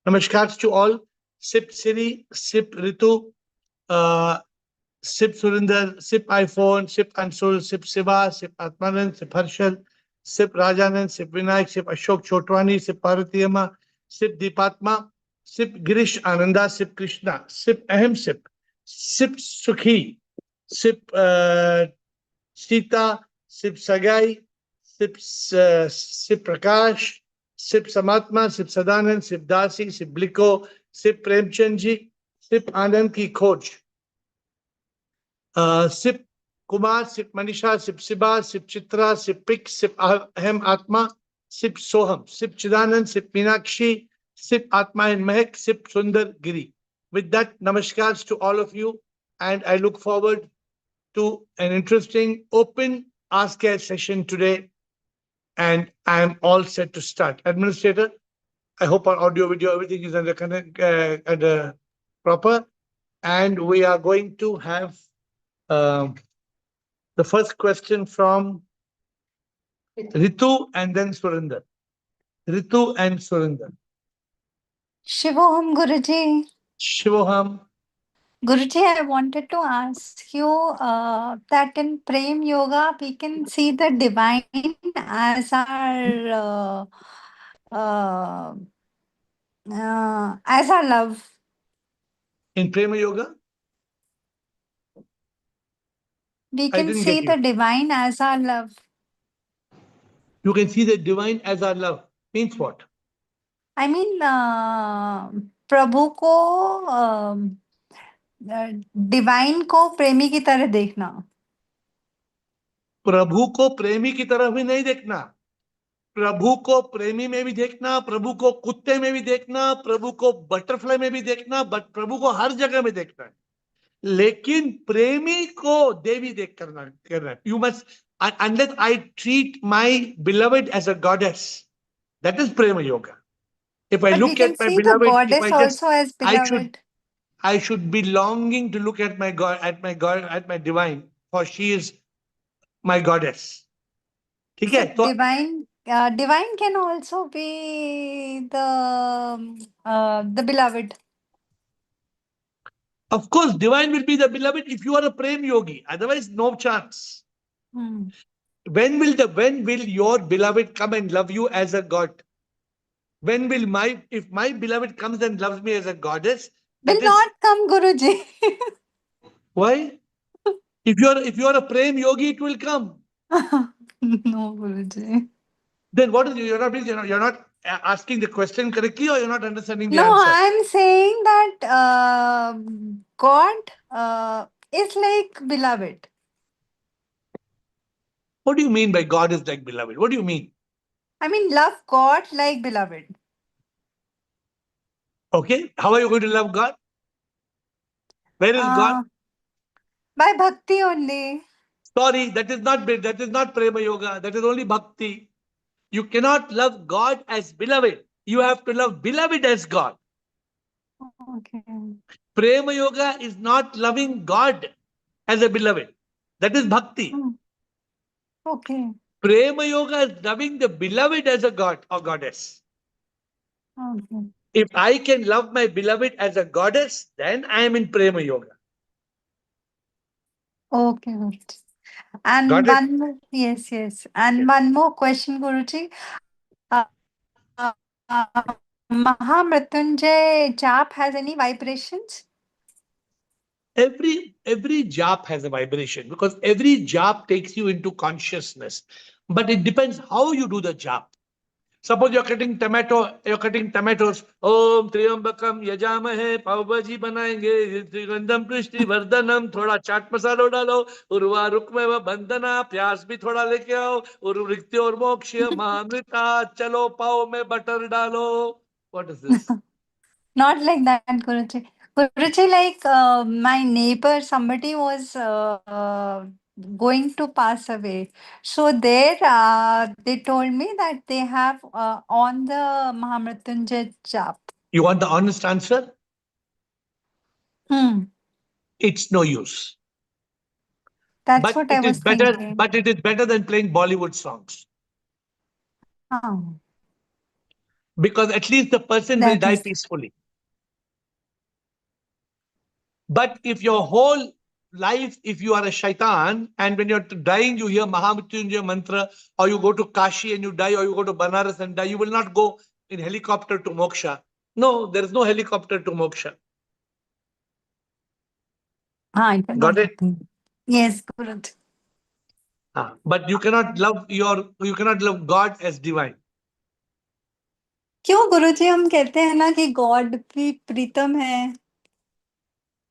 Namaskars to all. Sip Siri, Sip Ritu, uh, Sip Surinder, Sip iPhone, Sip Ansul, Sip Siva, Sip Atmanand, Sip Harshal, Sip Rajanand, Sip Vinayak, Sip Ashok Chotwani, Sip Parvatiyama, Sip Deepatma, Sip Girish Ananda, Sip Krishna, Sip Ahem Sip, Sip Sukhi, Sip Sita, Sip Sagai, Sip Prakash, Sip Samatma, Sip Sadanand, Sip Dasi, Sip Bliko, Sip Premchandji, Sip Anand Ki Khoj, Sip Kumar, Sip Manisha, Sip Siba, Sip Chitra, Sip Pik, Sip Ahem Atma, Sip Soham, Sip Chidanand, Sip Meenakshi, Sip Atma and Mehak, Sip Sundar Giri. With that, namaskars to all of you, and I look forward to an interesting open Ask AiR session today, and I am all set to start. Administrator, I hope our audio, video, everything is under proper, and we are going to have the first question from Ritu and then Surinder. Ritu and Surinder. Shivoham Guruji. Shivoham. Guruji, I wanted to ask you that in Prem Yoga, we can see the divine as our love. In Prema Yoga? We can see the divine as our love. You can see the divine as our love. Means what? I mean, प्रभु को divine को प्रेमी की तरह देखना. प्रभु को प्रेमी की तरह भी नहीं देखना. प्रभु को प्रेमी में भी देखना, प्रभु को कुत्ते में भी देखना, प्रभु को बटरफ्लाई में भी देखना, बट प्रभु को हर जगह में देखना है. लेकिन प्रेमी को देवी देख करना. You must, unless I treat my beloved as a goddess, that is prema yoga. If I look at my beloved, if I just, also as beloved. I should be longing to look at my God, at my divine, for she is my goddess. Okay? So divine can also be the beloved. Of course, divine will be the beloved if you are a prem yogi. Otherwise, no chance. When will your beloved come and love you as a god? When will if my beloved comes and loves me as a goddess? Will not come, Guruji. Why? If you are a prem yogi, it will come. No, Guruji. Then what is you're not asking the question correctly, or you're not understanding the answer? No, I'm saying that God is like beloved. What do you mean by God is like beloved? What do you mean? I mean, love God like beloved. Okay, how are you going to love God? Where is God? By bhakti only. Sorry, that is not prema yoga. That is only bhakti. You cannot love God as beloved. You have to love beloved as God. Okay. Prema yoga is not loving God as a beloved. That is bhakti. Okay. Prema yoga is loving the beloved as a god or goddess. Okay. If I can love my beloved as a goddess, then I am in prema yoga. Okay, Guruji. And Got one more, yes. And one more question, Guruji. Mahamrityunjay jap has any vibrations? Every jap has a vibration, because every jap takes you into consciousness. But it depends how you do the jap. Suppose you're cutting tomatoes. Om Triambakam Yajamahe Pav Bhaji बनाएंगे त्रिगंधम पृष्टि वर्धनम थोड़ा चाट मसाला डालो उर्वा रुक्मेव बंधना प्याज भी थोड़ा लेके आओ उर्वृत्ति और मोक्ष महामृता चलो पाव में बटर डालो. What is this? Not like that, Guruji. Guruji, like my neighbor, somebody was going to pass away. So there, they told me that they have on the Mahamrityunjay jap. You want the honest answer? It's no use. That's what I was thinking. But it is better than playing Bollywood songs. Because at least the person will That die is, peacefully. But if your whole life, if you are a shaitan, and when you're dying, you hear Mahamrityunjaya mantra, or you go to Kashi and you die, or you go to Banaras and die, you will not go in helicopter to moksha. No, there is no helicopter to moksha. I Got got it? it. Yes, Guruji. But you cannot love God as divine. क्यों गुरुजी हम कहते हैं ना कि God भी प्रीतम है.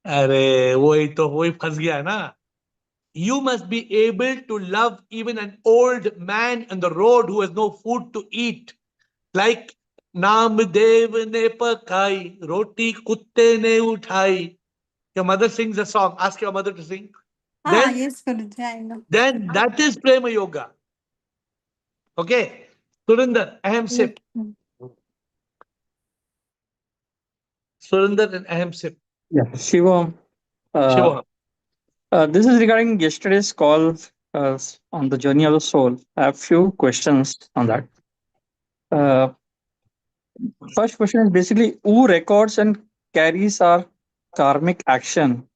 अरे वही फंस गया है ना. You must be able to love even an old man on the road who has no food to eat. Like Namdev ne pakai, roti kutte ne uthai. Your mother sings a song. Ask your mother to sing. हाँ, yes, Guruji, I know. Then that is Prema Yoga. Okay. Surinder, Aham Sip. Surinder and Aham Sip. Yeah, Shivam. Shiva. This is regarding yesterday's call on the journey of the soul. I have few questions on that. Uh, First question is basically who records and carries our karmic action?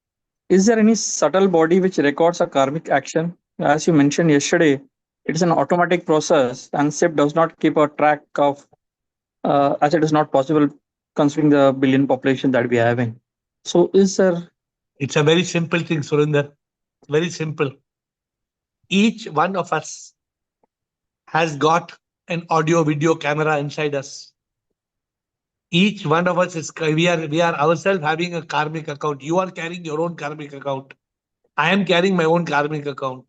Is there any subtle body which records a karmic action? As you mentioned yesterday, it is an automatic process and SIP does not keep a track of, as it is not possible considering the billion population that we are having. So is there? It's a very simple thing, Surinder. Very simple. Each one of us has got an audio video camera inside us. Each one of us we are ourselves having a karmic account. You are carrying your own karmic account. I am carrying my own karmic account.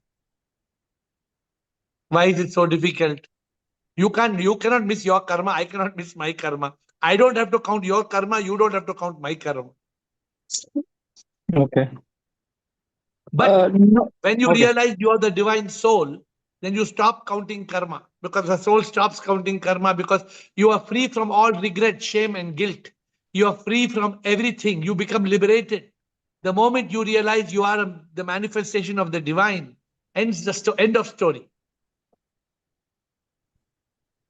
Why is it so difficult? You cannot miss your karma. I cannot miss my karma. I don't have to count your karma. You don't have to count my karma. Okay. But No. when you Okay. realize you are the divine soul, then you stop counting karma, because the soul stops counting karma, because you are free from all regret, shame, and guilt. You are free from everything. You become liberated. The moment you realize you are the manifestation of the divine, ends the end of story.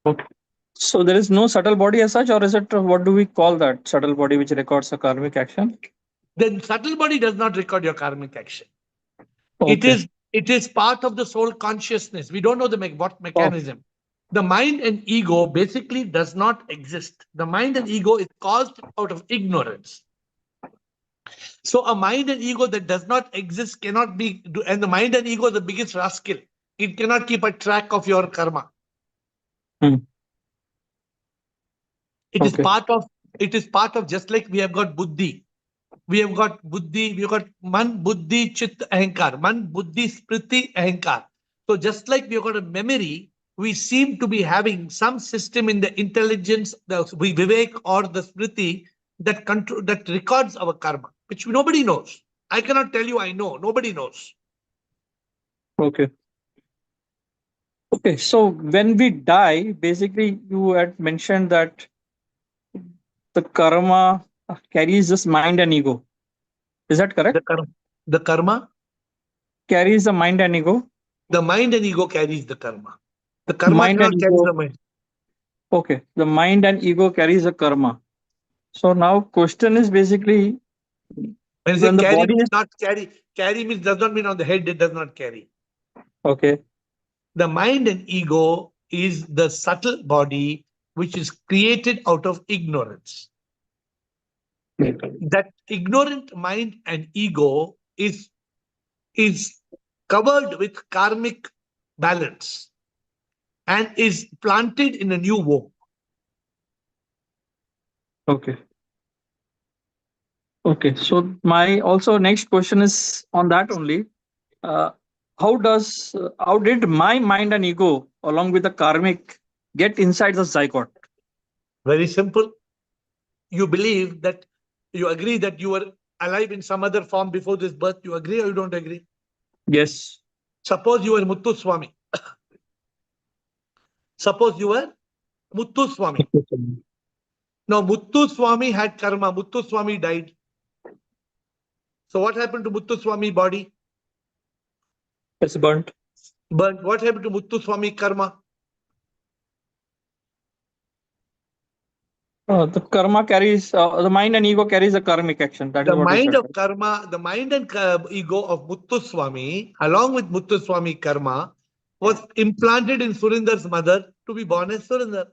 Okay. So there is no subtle body as such, or is it what do we call that subtle body which records a karmic action? The subtle body does not record your karmic action. Okay. It is part of the soul consciousness. We don't know what Oh, mechanism. The mind and ego basically does not exist. The mind and ego is caused out of ignorance. So a mind and ego that does not exist cannot be, and the mind and ego is the biggest rascal. It cannot keep a track of your karma. hmm. It is Okay. part of, just like we have got buddhi. We have got buddhi, we have got man, buddhi, chit, ahankar. Man, buddhi, spriti, ahankar. So just like we have got a memory, we seem to be having some system in the intelligence, the vivek or the spriti, that records our karma, which nobody knows. I cannot tell you I know. Nobody knows. Okay. Okay. So when we die, basically you had mentioned that the karma carries this mind and ego. Is that The correct? karma, the karma, Carries the mind and ego. the mind and ego carries the karma. The karma Mind and cannot carry ego. the mind. Okay. The mind and ego carries the karma. So now question is basically When I say when the carry body means is not carry, carry means does not mean on the head, it does not carry. okay. The mind and ego is the subtle body which is created out of ignorance. That ignorant mind and ego is covered with karmic balance and is planted in a new womb. Okay. Okay. So my also next question is on that only. Uh, how did my mind and ego along with the karmic get inside the zygote? Very simple. You believe that, you agree that you were alive in some other form before this birth. You agree or you don't agree? Yes. Suppose you were Muttu Swami. Suppose you were Muttu Swami. Now, Muttu Swami had karma. Muttu Swami died. So, what happened to Muttu Swami body? It's burnt. But what happened to Muttu Swami karma? The karma carries, the mind and ego carries a karmic action. That is The what you mind said. of Right? karma, the mind and ego of Muthuswami, along with Muthuswami karma, was implanted in Surindar's mother to be born as Surinder.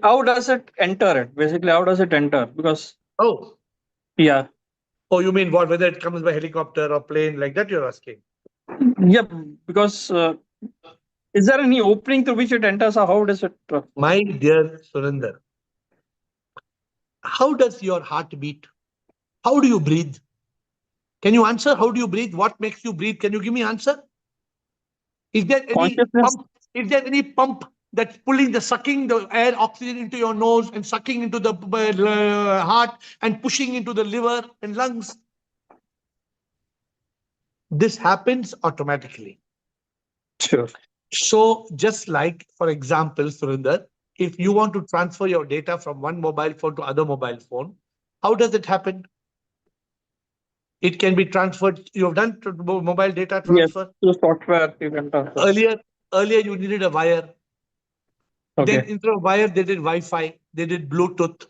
How does it enter it? Basically, how does it enter? Because, Oh, yeah, oh, you mean what? Whether it comes by helicopter or plane, like that you're asking? yeah, because is there any opening through which it enters, or how does it? My dear Surinder, how does your heart beat? How do you breathe? Can you answer? How do you breathe? What makes you breathe? Can you give me answer? Is there any Consciousness. pump? Is there any pump that's pulling the sucking the air oxygen into your nose and sucking into the heart and pushing into the liver and lungs? This happens automatically. Sure. So just like, for example, Surinder, if you want to transfer your data from one mobile phone to other mobile phone, how does it happen? It can be transferred. You have done mobile data Yes. transfer. To software you can transfer. Earlier you needed a wire. Then Okay. instead of wire, they did Wi-Fi, they did Bluetooth.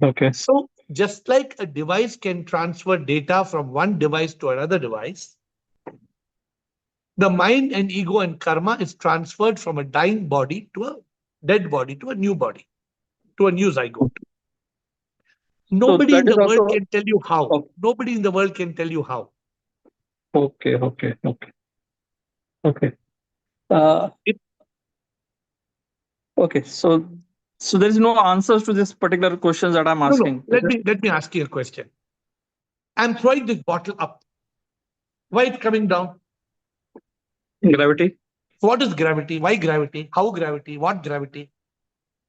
Okay. So just like a device can transfer data from one device to another device, the mind and ego and karma is transferred from a dying body to a dead body to a new body, to a new zygote. So Nobody that in is the world also. can tell you how. Oh, Nobody in the world can tell you how. okay. Okay. Okay. Okay. Uh, It, okay. So there is no answers to this particular questions that I'm no, no. asking. Is Let me ask you a question. I'm throwing this bottle up. Why it's coming down? it gravity? What is gravity? Why gravity? How gravity? What gravity?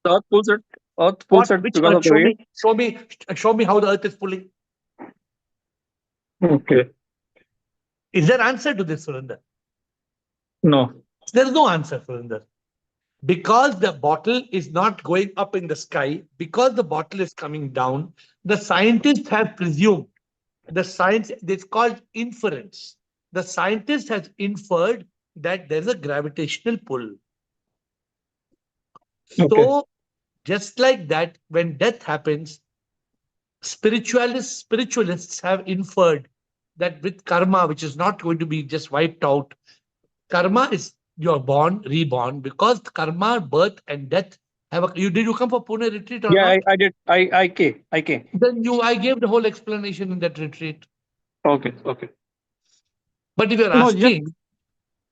The earth pulls it. Earth pulls What? it Which because earth? of the weight. Show me how the earth is pulling. Okay. Is there answer to this, Surinder? No. There is no answer, Surinder. Because the bottle is not going up in the sky, because the bottle is coming down, the scientists have presumed, the science, it's called inference. The scientist has inferred that there's a gravitational pull. Okay. So, just like that, when death happens, spiritualists have inferred that with karma, which is not going to be just wiped out, karma is you're born, reborn, because karma, birth, and death have a. You did you come for Pune retreat or Yeah, not? I did. I came. Then I gave the whole explanation in that retreat. Okay. Okay. But No, just.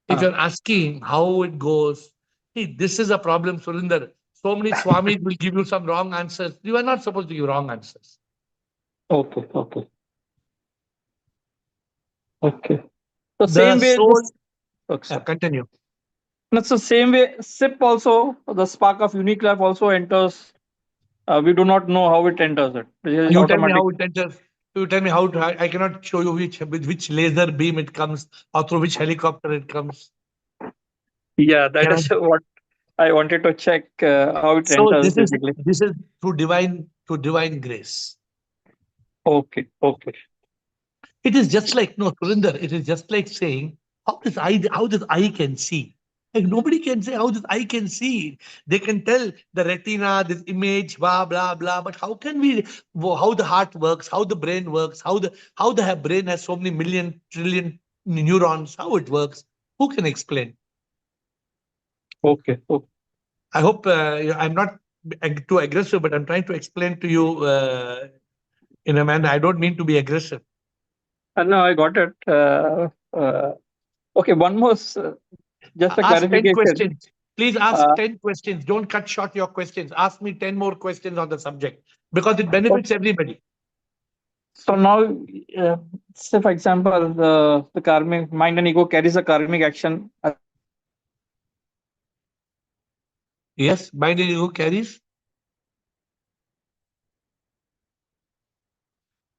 if you're asking how it goes, see, this is a problem, Surinder. So many swamis will give you some wrong answers. You are not supposed to give wrong answers. Okay. Okay. Okay. The The same way soul. this. Okay, sorry. Continue. That's the same way. SIP also, the spark of unique life also enters. We do not know how it enters it. It is You tell me automatic. how it enters. You tell me how to. I cannot show you with which laser beam it comes or through which helicopter it comes. Yeah, that Can I? is what I wanted to check how it So enters basically. this is through divine grace. Okay. Okay. It is just like no, Surinder. It is just like saying how this eye can see. Like nobody can say how this eye can see. They can tell the retina, this image, blah blah blah. But how can we? How the heart works, how the brain works, how the brain has so many million trillion neurons, how it works? Who can explain? Okay. Okay. I hope I'm not too aggressive, but I'm trying to explain to you in a manner. I don't mean to be aggressive. No, I got it. Okay, one more, just a Ask 10 clarification. questions. Please ask Uh, 10 questions. Don't cut short your questions. Ask me 10 more questions on the subject because it so benefits everybody. so now, say for example, the karmic mind and ego carries a karmic action. Yes, mind and ego carries.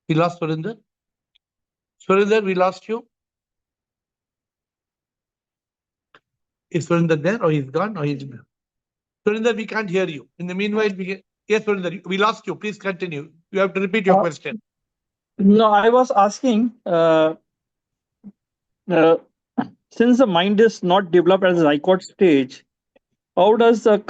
We lost Surinder. Surinder, we lost you. Is Surinder there or he's gone or he's. Surinder, we can't hear you. In the meanwhile, yes, Surinder, we lost you. Please continue. You have to repeat your Uh, question. no, I was asking, uh, since the mind is not developed at the zygote stage, how does the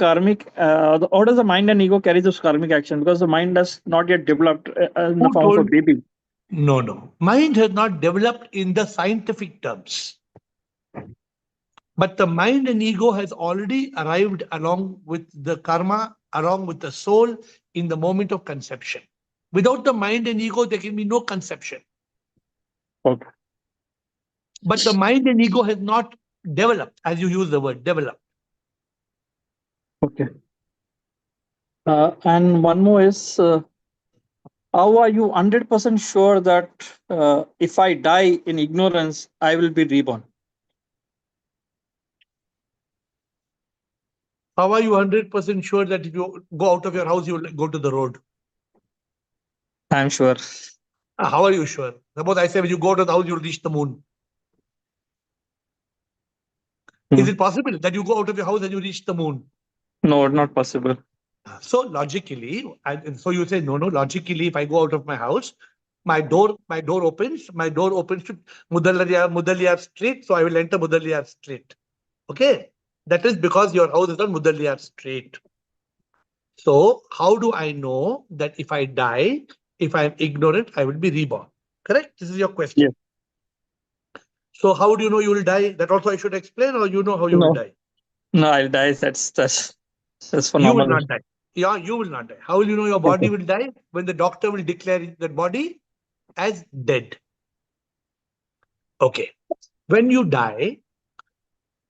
how does the mind and ego carry this karmic action? Because the mind has not yet developed in the Who form of a told? baby. No, no. Mind has not developed in the scientific terms. But the mind and ego has already arrived along with the karma, along with the soul in the moment of conception. Without the mind and ego, there can be no conception. Okay. But the mind and ego has not developed, as you use the word, developed. Okay. And one more is, how are you 100% sure that if I die in ignorance, I will be reborn? How are you 100% sure that if you go out of your house, you will go to the road? I'm sure. How are you sure? Suppose I say when you go to the house, you'll reach the moon. Is it possible that you go out of your house and you reach the moon? No, not possible. So logically, and so you say, no, logically, if I go out of my house, my door opens to Mudaliyar Street, so I will enter Mudaliyar Street. Okay? That is because your house is on Mudaliyar Street. So how do I know that if I die, if I'm ignorant, I will be reborn? Correct? This is your question. Yes. So how do you know you will die? That also I should explain, or you know how you will die? No, I'll die. That's for You will normal. not die. Yeah, you will not die. How will you know your body will die? When the doctor will declare that body as dead. Okay. When you die,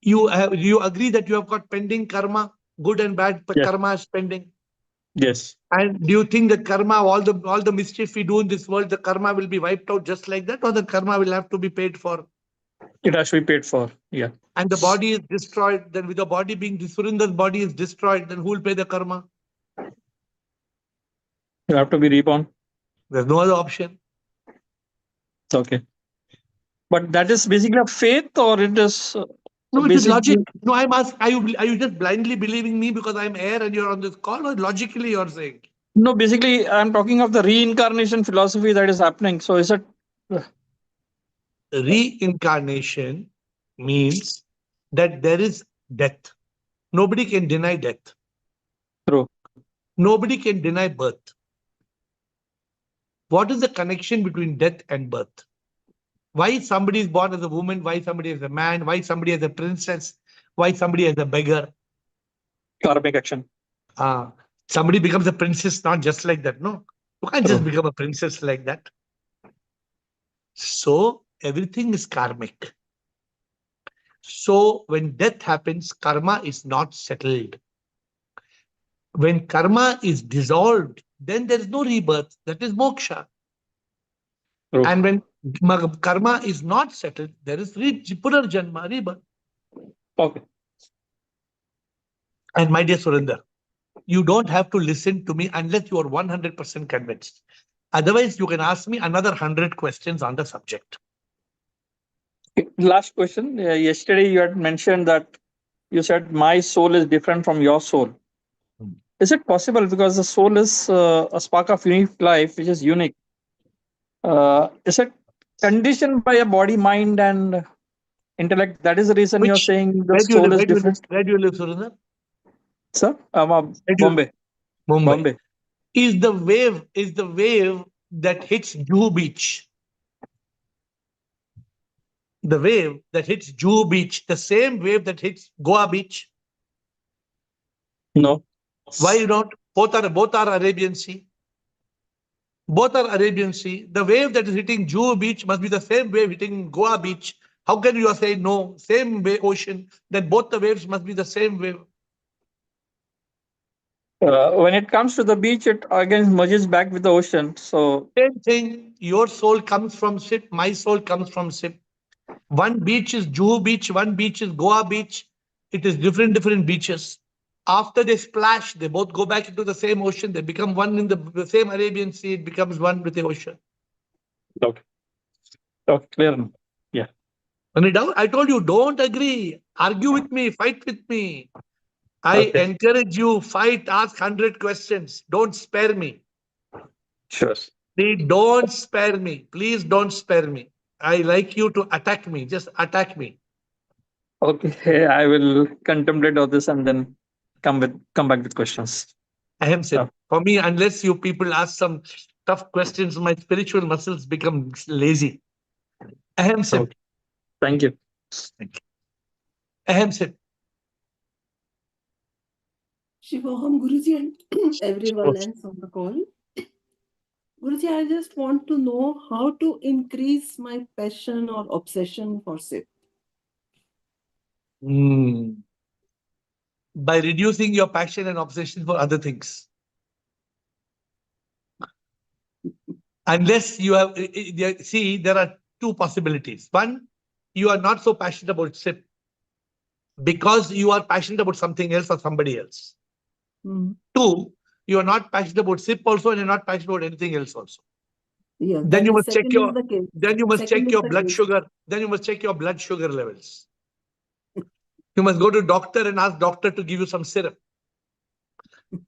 you agree that you have got pending karma, good and bad Yes. karma is pending. Yes. And do you think that karma, all the mischief we do in this world, the karma will be wiped out just like that, or the karma will have to be paid for? It has to be paid for. Yeah. And the body is destroyed. Then with the body being Surindar's body is destroyed, then who will pay the karma? You have to be reborn. There's no other option. Okay. But that is basically a faith, or it is No, it is basically logic. No, I'm asking, are you just blindly believing me because I'm AiR and you're on this call, or logically you're saying? No, basically I'm talking of the reincarnation philosophy that is happening. So is it Reincarnation means that there is death. Nobody can deny death. true? Nobody can deny birth. What is the connection between death and birth? Why somebody is born as a woman? Why somebody is a man? Why somebody is a princess? Why somebody is a beggar? Karmic action. Somebody becomes a princess not just like that. No, you can't just True. become a princess like that. So everything is karmic. So when death happens, karma is not settled. When karma is dissolved, then there is no rebirth. That is moksha. True. And when karma is not settled, there is punarjanma, rebirth. Okay. And my dear Surinder, you don't have to listen to me unless you are 100% convinced. Otherwise, you can ask me another 100 questions on the subject. Last question. Yesterday you had mentioned that you said my soul is different from your soul. Is it possible, because the soul is a spark of unique life, which is unique? Is it conditioned by a body, mind, and intellect? That is the reason you're saying the Where do you soul live? is different. Where do you live, Surinder? Sir, Bombay. Mumbai. Bombay. Is the wave that hits Juhu Beach, the wave that hits Juhu Beach, the same wave that hits Goa Beach? No. Why not? Both are Arabian Sea. Both are Arabian Sea. The wave that is hitting Juhu Beach must be the same wave hitting Goa Beach. How can you say no? Same ocean. Then both the waves must be the same wave. When it comes to the beach, it again merges back with the ocean. So same thing. Your soul comes from ship. My soul comes from ship. One beach is Juhu Beach. One beach is Goa Beach. It is different beaches. After they splash, they both go back into the same ocean. They become one in the same Arabian Sea. It becomes one with the ocean. okay, clear. Yeah. I told you, don't agree. Argue with me. Fight with me. I encourage you, fight, ask 100 questions. Don't spare me. Sure. Please don't spare me. Please don't spare me. I like you to attack me. Just attack me. Okay, I will contemplate all this and then come back with questions. Ahem Sip. Yeah. For me, unless you people ask some tough questions, my spiritual muscles become lazy. Ahem Sip. Okay. Thank you. Ahem Sip. Shivoham Guruji and everyone else on the call. Guruji, I just want to know how to increase my passion or obsession for SIP. By reducing your passion and obsession for other things. Unless you have, see, there are two possibilities. One, you are not so passionate about SIP because you are passionate about something else or somebody else. Two, you are not passionate about SIP also, and you're not passionate about anything else also. Yeah, Then you must check your, the case. then you must Second check is your the blood case. sugar. Then you must check your blood sugar levels. You must go to doctor and ask doctor to give you some syrup.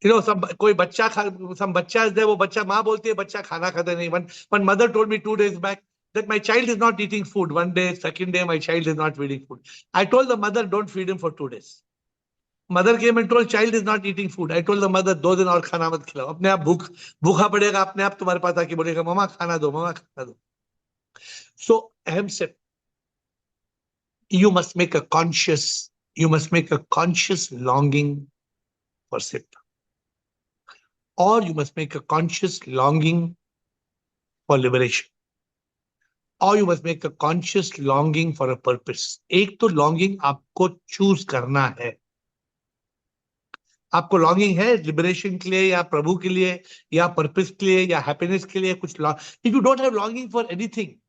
You know, some बच्चा is there, वो बच्चा माँ बोलती है बच्चा खाना खाता नहीं. One mother told me 2 days back that my child is not eating food. One day, second day, my child is not eating food. I told the mother, don't feed him for 2 days. Mother came and told child is not eating food. I told the mother, 2 दिन और खाना मत खिलाओ. अपने आप भूखा पड़ेगा, अपने आप तुम्हारे पास आके बोलेगा मम्मा खाना दो, मम्मा खाना दो. So Ahem said, you must make a conscious longing for SIP. Or you must make a conscious longing for liberation. Or you must make a conscious longing for a purpose. एक तो longing आपको choose करना है. आपको longing है liberation के लिए या प्रभु के लिए या purpose के लिए या happiness के लिए कुछ if you don't have longing for anything.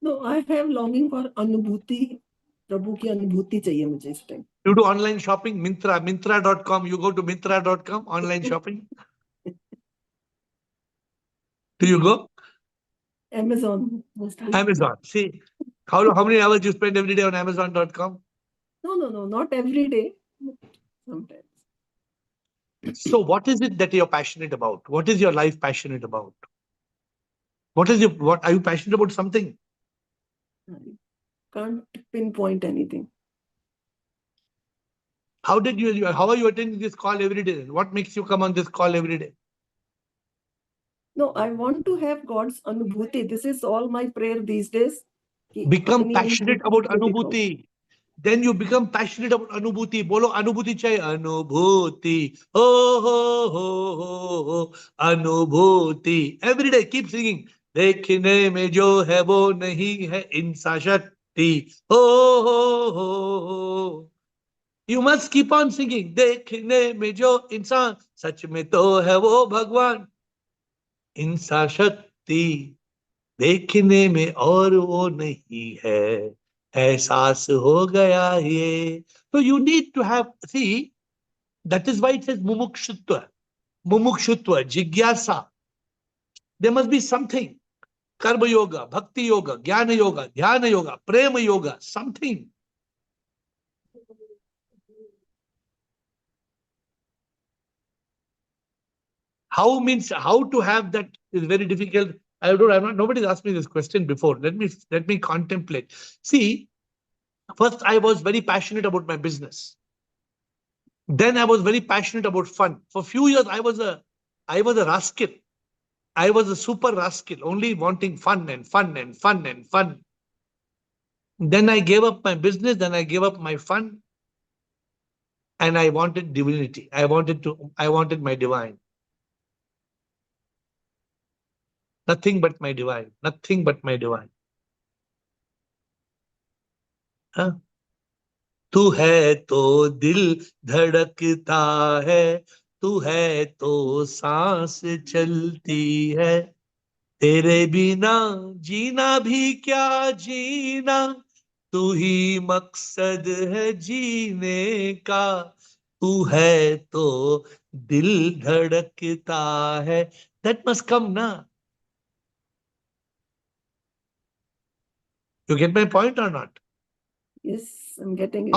No, I have longing for अनुभूति. प्रभु की अनुभूति चाहिए मुझे इस time. You do online shopping, Myntra.com. You go to Myntra.com, online shopping. Do you go? Amazon. Amazon. See, how many hours you spend every day on Amazon.com? No, not every day. Sometimes. So what is it that you're passionate about? What is your life passionate about? What are you passionate about something? I can't pinpoint anything. How are you attending this call every day? What makes you come on this call every day? No, I want to have God's anubhuti. This is all my prayer these days. Become passionate about anubhuti. Then you become passionate about anubhuti. Bolo anubhuti chahiye. Anubhuti. Ho, ho, ho, ho, ho. Anubhuti. Every day keep singing. देखने में जो है वो नहीं है इंसान शक्ति. Ho, ho, ho, ho. You must keep on singing. देखने में जो इंसान सच में तो है वो भगवान. इंसान शक्ति देखने में और वो नहीं है. एहसास हो गया ये. So you need to have, see, that is why it says mumukshutva, jigyasa. There must be something. Karma yoga, bhakti yoga, jnana yoga, dhyana yoga, prema yoga, something. How to have that is very difficult. Nobody's asked me this question before. Let me contemplate. See, first I was very passionate about my business. Then I was very passionate about fun. For a few years, I was a rascal. I was a super rascal, only wanting fun and fun and fun and fun. Then I gave up my business, then I gave up my fun. And I wanted divinity. I wanted my divine. Nothing but my divine. Nothing but my divine. Huh? तू है तो दिल धड़कता है, तू है तो सांस चलती है, तेरे बिना जीना भी क्या जीना, तू ही मकसद है जीने का, तू है तो दिल धड़कता है. That must come, na? You get my point or not? Yes, I'm getting it.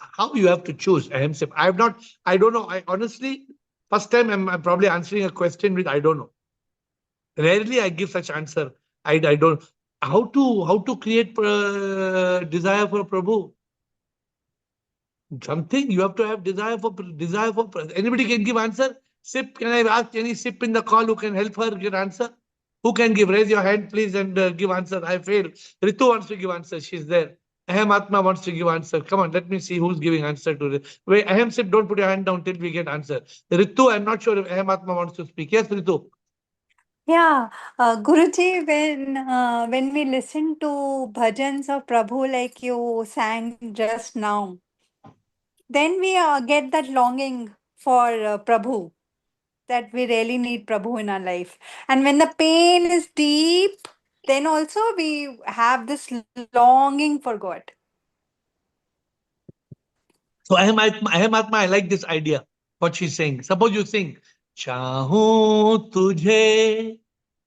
How you have to choose? I don't know. I honestly, first time I'm probably answering a question with I don't know. Rarely I give such answer. I don't. How to create desire for Prabhu? Something you have to have desire for anybody can give answer. Sip, can I ask any sip in the call who can help her give answer? Who can give? Raise your hand, please, and give answer. I fail. Ritu wants to give answer. She's there. Aham Atma wants to give answer. Come on, let me see who's giving answer to this. Wait, Aham Sip, don't put your hand down till we get answer. Ritu, I'm not sure if Aham Atma wants to speak. Yes, Ritu. Yeah, Guruji, when we listen to bhajans of Prabhu like you sang just now, then we get that longing for Prabhu, that we really need Prabhu in our life. And when the pain is deep, then also we have this longing for God. So Aham Atma, I like this idea. What she's saying. Suppose you sing, चाहूं तुझे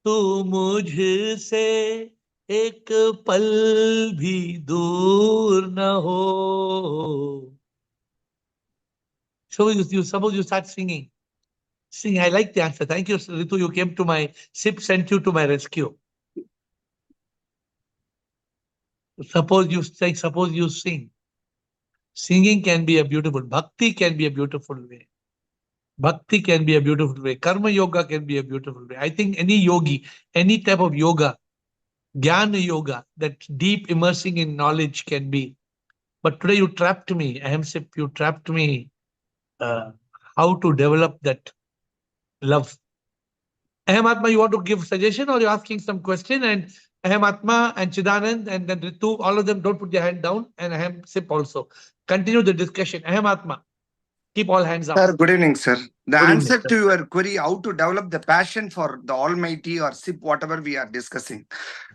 तू मुझसे एक पल भी दूर न हो. So you suppose you start singing. Sing. I like the answer. Thank you, Ritu. You came to my SIP, sent you to my rescue. Suppose you say, suppose you sing. Singing can be a beautiful. Bhakti can be a beautiful way. Bhakti can be a beautiful way. Karma yoga can be a beautiful way. I think any yogi, any type of yoga, Jnana yoga, that deep immersing in knowledge can be. But today you trapped me, Ahimsip, you trapped me. How to develop that love. Aham Atma, you want to give suggestion or you're asking some question? And Aham Atma and Chidanand and then Ritu, all of them don't put their hand down, and Ahimsip also. Continue the discussion. Aham Atma, keep all hands up. Sir, good evening, sir. The Good answer evening, to your query, how to develop the passion for the Almighty or SIP, whatever we are discussing.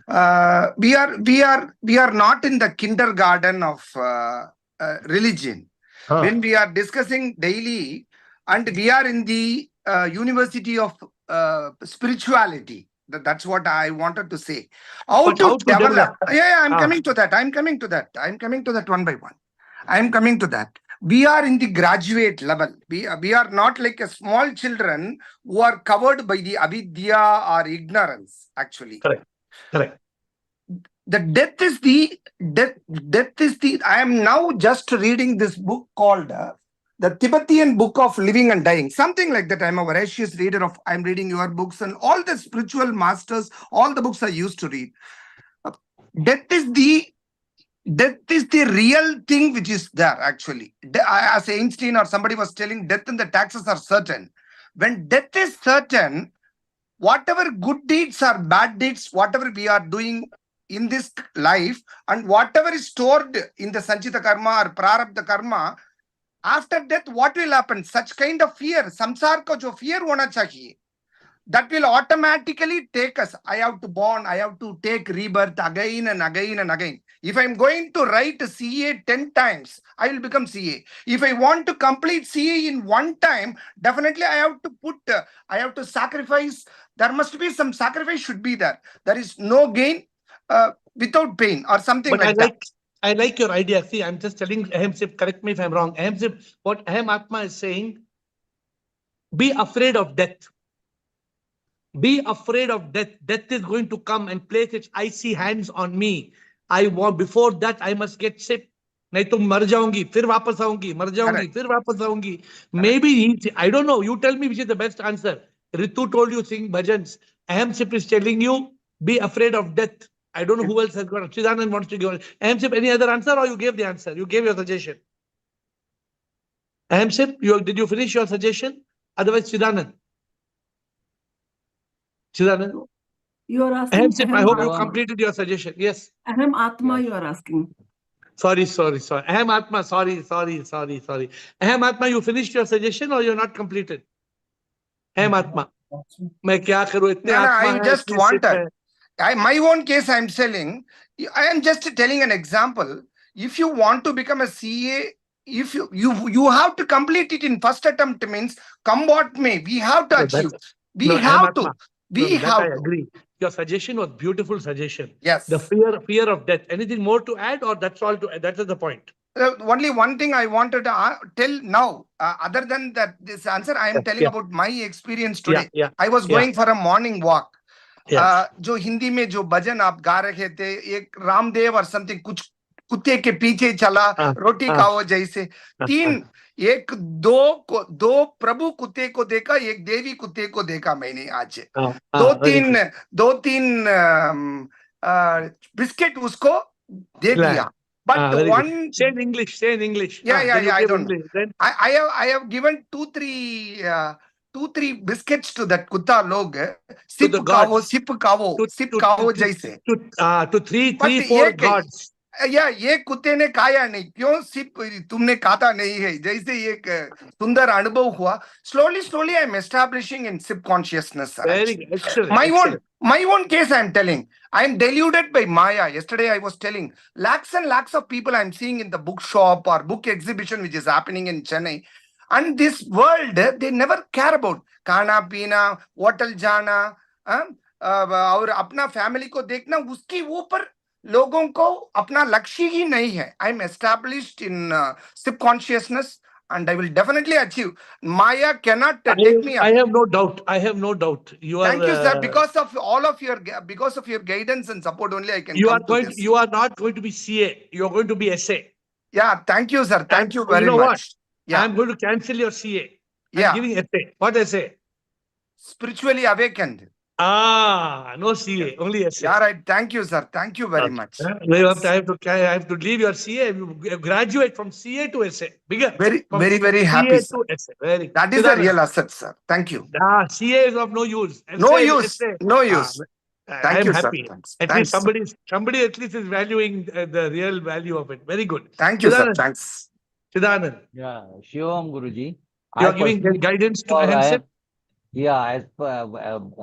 We are not in the kindergarten of religion. When we are discussing daily, and we are in the university of spirituality. That's what I wanted to say. How to develop? Yeah, I'm coming to that. I'm coming to that one by one. I'm coming to that. We are in the graduate level. We are not like a small children who are covered by the avidya or ignorance, actually. Correct. The death is the, I am now just reading this book called the Tibetan Book of Living and Dying. Something like that. I'm a voracious reader of, I'm reading your books and all the spiritual masters, all the books I used to read. Death is the real thing which is there, actually. As Einstein or somebody was telling, death and the taxes are certain. When death is certain, whatever good deeds or bad deeds, whatever we are doing in this life, and whatever is stored in the Sanchita Karma or Prarabdha Karma, after death, what will happen? Such kind of fear, samsar ko jo fear hona chahiye, that will automatically take us. I have to born, I have to take rebirth again and again and again. If I'm going to write CA 10 times, I will become CA. If I want to complete CA in one time, definitely I have to sacrifice. There must be some sacrifice should be there. There is no gain without pain or something but like that. I like your idea. See, I'm just telling Ahimsip, correct me if I'm wrong. Ahimsip, what Aham Atma is saying, be afraid of death. Be afraid of death. Death is going to come and place its icy hands on me. Before that, I must get sick. नहीं तो मर जाऊंगी, फिर वापस आऊंगी, मर जाऊंगी, फिर वापस आऊंगी. Maybe I don't know. You tell me which is the best answer. Ritu told you sing bhajans. Ahimsip is telling you be afraid of death. I don't know who else has got it. Chidanand wants to give. Ahimsip, any other answer or you gave the answer? You gave your suggestion. Ahimsip, did you finish your suggestion? Otherwise, Chidanand. Chidanand. You are asking. Ahimsip, I hope you completed your suggestion. Yes. Aham Atma, you are asking. Sorry. Aham Atma, sorry. Aham Atma, you finished your suggestion or you're not completed? Aham Atma. मैं क्या करूं इतने आत्मा I just wanted. My own case, I'm telling. I am just telling an example. If you want to become a CA, if you have to complete it in first attempt, means come what may, we have to achieve. I agree. Your suggestion was beautiful suggestion. Yes. The fear of death. Anything more to add, or that's all? That is the point. Only one thing I wanted to tell now. Other than that, this answer I am telling about my experience today. I was going for a morning walk. जो हिंदी में जो भजन आप गा रहे थे, एक रामदेव और something कुछ कुत्ते के पीछे चला, हाँ, रोटी हाँ, खाओ जैसे। हाँ, तीन, एक दो प्रभु कुत्ते को देखा, एक देवी कुत्ते को देखा मैंने आज। हाँ, दो हाँ, very तीन good. दो तीन बिस्किट उसको दे Glad. दिया, but Very good. One, Say in English. Say in English. yeah, Then you I give don't know. English. Then I have given two, three biscuits to that kutta log. to the gods. Sip खाओ, To sip to खाओ to जैसे। to three, but four ये gods. ये कुत्ते ने खाया नहीं, क्यों? सिप तुमने खाता नहीं है, जैसे एक सुंदर अनुभव हुआ। Slowly I am establishing in subconsciousness, sir. Very good. Excellent. My Excellent. own case I am telling. I am deluded by Maya. Yesterday I was telling lakhs and lakhs of people I am seeing in the bookshop or book exhibition which is happening in Chennai. And this world, they never care about खाना पीना, hotel जाना, और अपना family को देखना, उसकी ऊपर लोगों को अपना लक्ष्य ही नहीं है। I am established in subconsciousness and I will definitely achieve. Maya cannot take me I up. have no doubt. I have no doubt. You are. Thank you, sir. Because of all of your, because of your guidance and support only, I can You are come to going. this. You are not going to be CA. You are going to be SA. Yeah, thank you, sir. Thank And you you very know what? much. Yeah, I'm going to cancel your CA. I'm yeah. giving SA. What SA? Spiritually awakened. No CA. Only SA. Yeah, right. Thank you, sir. Thank you very much. You have to, I have to leave your CA. You graduate from CA to SA. Bigger. From Very happy, CA sir. to SA. Very good. That is the Siddharth, real asset, sir. Thank you. CA is of no use. No SA is use. SA. No use. I Thank am you, sir. happy. Thanks. At Thanks, least sir. somebody at least is valuing the real value of it. Very good. Thank you, sir. Siddharth, Thanks. Siddharth, Yeah, Shivam Guruji. you I are giving personally, guidance to I Ahimsa. have, yeah, as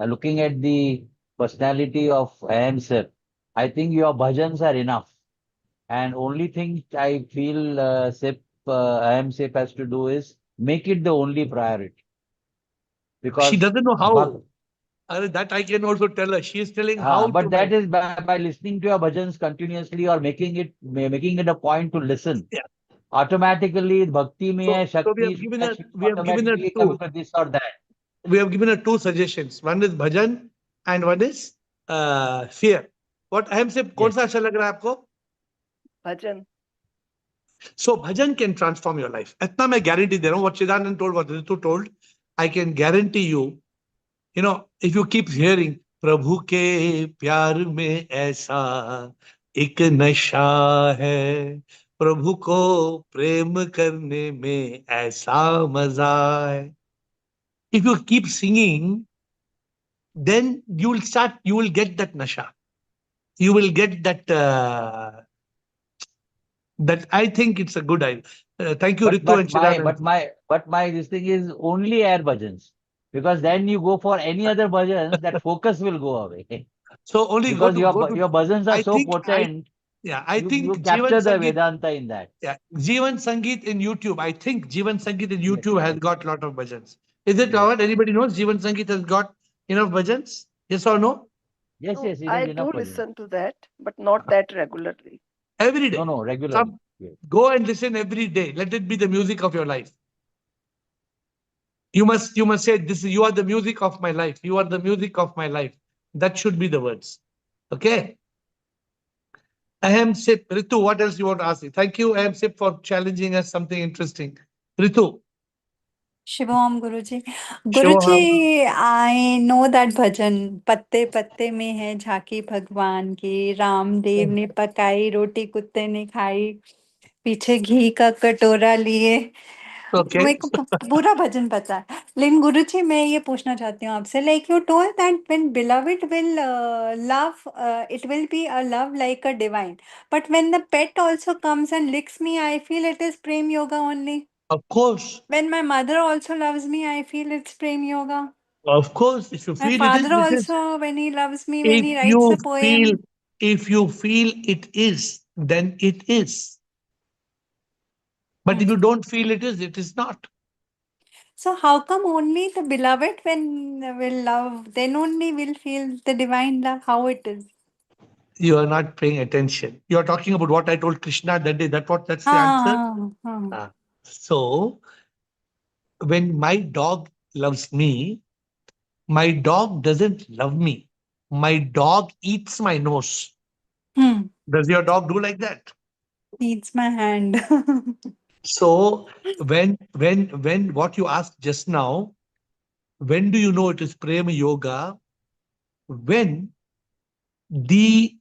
looking at the personality of AMSIP, I think your bhajans are enough. And only thing I feel AMSIP has to do is make it the only priority. She Because doesn't know how. Bhak- That I can also tell her. She is telling how but to that make. is by listening to your bhajans continuously or making it a point to listen. Yeah. Automatically, bhakti mein hai, So we shakti have is given there, her. she We have given her automatically two. come to this or that. We have given her two suggestions. One is bhajan and one is fear. What Ahimsa कौन सा अच्छा लग रहा है आपको? Bhajan. So bhajan can transform your life. इतना मैं guarantee दे रहा हूँ. What Chidanand told, what Ritu told, I can guarantee you. You know, if you keep hearing प्रभु के प्यार में ऐसा एक नशा है, प्रभु को प्रेम करने में ऐसा मजा है. If you keep singing, then you will get that nasha. You will get that. That I think it's a good idea. Thank you, Ritu and Chidanand. But my this thing is only air bhajans, because then you go for any other bhajans, that focus will go away. So only Because go to. your bhajans are I so think potent. I you think capture Jeevan the Sangeet. Vedanta in that. Yeah, Jeevan Sangeet in YouTube. I think Jeevan Sangeet in YouTube has got a lot of bhajans. Is it what anybody knows? Jeevan Sangeet has got enough bhajans? Yes or no? Yes, No, yes, it I has do enough bhajans. listen to that, but not that regularly. Every day. No, regularly. Go and listen every day. Let it be the music of your life. You must say this. You are the music of my life. You are the music of my life. That should be the words. Okay. Ahimsa, Ritu, what else you want to ask me? Thank you, Ahimsa, for challenging us something interesting. Ritu. Shivam Guruji. Shivam. Guruji, I know that bhajan, पत्ते पत्ते में है झांकी भगवान की, रामदेव ने पकाई रोटी कुत्ते ने खाई, पीछे घी का कटोरा लिए. Okay. मेरे को पूरा भजन पता है. लेकिन गुरुजी मैं ये पूछना चाहती हूँ आपसे, like you told that when beloved will love, it will be a love like a divine. But when the pet also comes and licks me, I feel it is prem yoga only. Of course. When my mother also loves me, I feel it's prem yoga. Of course. If you My feel it is, father it is. also, when he loves me, when If he writes you a poem. feel, if you feel it is, then it is. But if you don't feel it is not. So how come only the beloved when will love, then only will feel the divine love, how it is? You are not paying attention. You are talking about what I told Krishna that day. That's the answer. So when my dog loves me, my dog doesn't love me. My dog eats my nose. Does your dog do like that? Needs my hand. So when what you asked just now, when do you know it is prema yoga? When the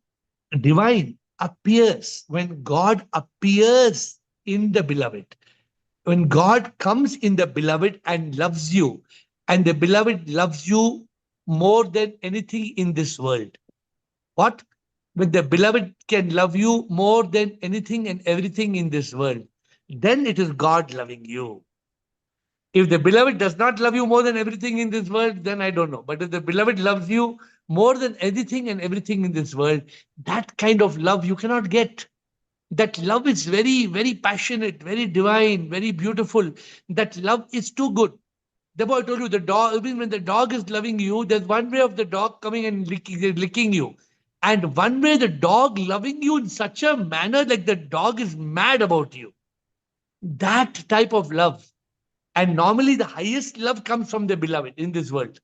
divine appears, when God appears in the beloved, when God comes in the beloved and loves you, and the beloved loves you more than anything in this world. What? When the beloved can love you more than anything and everything in this world, then it is God loving you. If the beloved does not love you more than everything in this world, then I don't know. But if the beloved loves you more than anything and everything in this world, that kind of love you cannot get. That love is very, very passionate, very divine, very beautiful. That love is too good. Therefore, I told you the dog, even when the dog is loving you, there's one way of the dog coming and licking you. And one way the dog loving you in such a manner like the dog is mad about you. That type of love. And normally the highest love comes from the beloved in this world.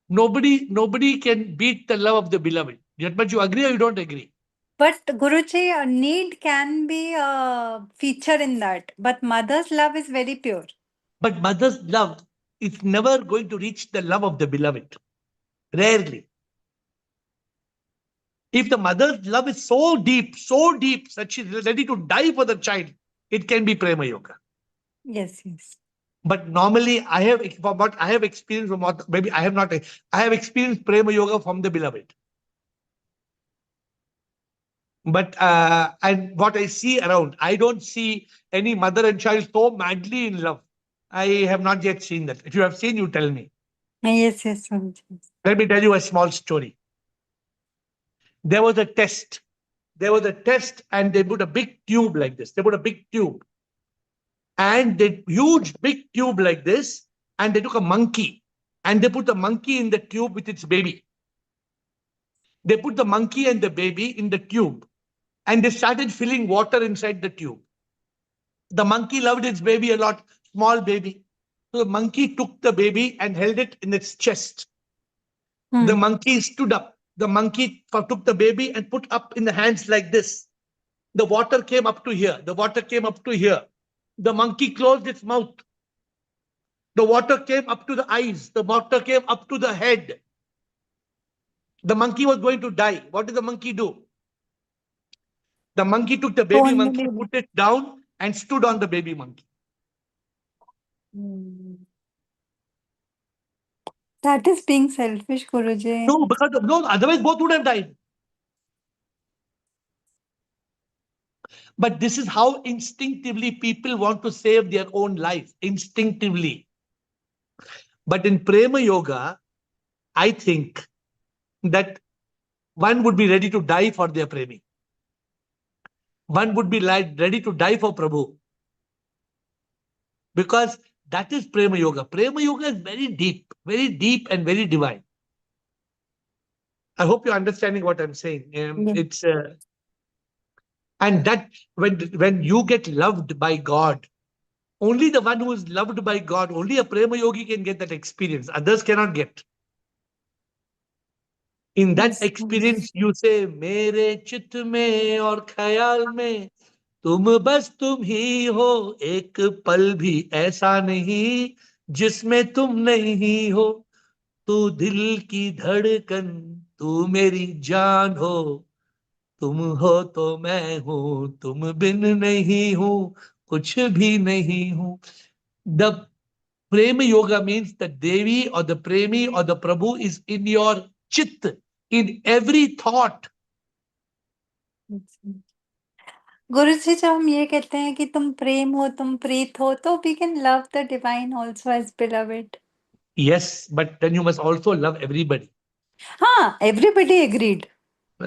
Nobody can beat the love of the beloved. Yet, but you agree or you don't agree? But Guruji, a need can be a feature in that. But mother's love is very pure. But mother's love is never going to reach the love of the beloved. Rarely. If the mother's love is so deep, such she's ready to die for the child, it can be prema yoga. Yes, yes. But normally, from what I have experienced, from what maybe I have not, I have experienced prema yoga from the beloved. But and what I see around, I don't see any mother and child so madly in love. I have not yet seen that. If you have seen, you tell me. Yes, yes, Guruji. Let me tell you a small story. There was a test. And they put a big tube like this. They put a big tube. And the huge big tube like this, and they took a monkey and they put the monkey in the tube with its baby. They put the monkey and the baby in the tube and they started filling water inside the tube. The monkey loved its baby a lot, small baby. So the monkey took the baby and held it in its chest. The monkey stood up. The monkey took the baby and put up in the hands like this. The water came up to here. The water came up to here. The monkey closed its mouth. The water came up to the eyes. The water came up to the head. The monkey was going to die. What did the monkey do? The monkey took the baby Phone monkey, baby. put it down, and stood on the baby monkey. That is being selfish, Guruji. No, because no, otherwise both would have died. But this is how instinctively people want to save their own life. Instinctively. But in Prema Yoga, I think that one would be ready to die for their premi. One would be ready to die for Prabhu. Because that is Prema Yoga. Prema Yoga is very deep and very divine. I hope you're understanding what I'm saying. It's and that when you get loved by God, only the one who is loved by God, only a Prema Yogi can get that experience. Others cannot get. In that experience, you say, "Mere chit mein aur khayal mein, तुम बस तुम ही हो, एक पल भी ऐसा नहीं जिसमें तुम नहीं हो, तू दिल की धड़कन, तू मेरी जान हो, तुम हो तो मैं हूं, तुम बिन नहीं हूं, कुछ भी नहीं हूं." The Prema Yoga means the Devi or the Premi or the Prabhu is in your chit, in every thought. गुरुजी जब हम ये कहते हैं कि तुम प्रेम हो, तुम प्रीत हो, तो we can love the divine also as beloved. Yes, but then you must also love everybody. हाँ, everybody agreed.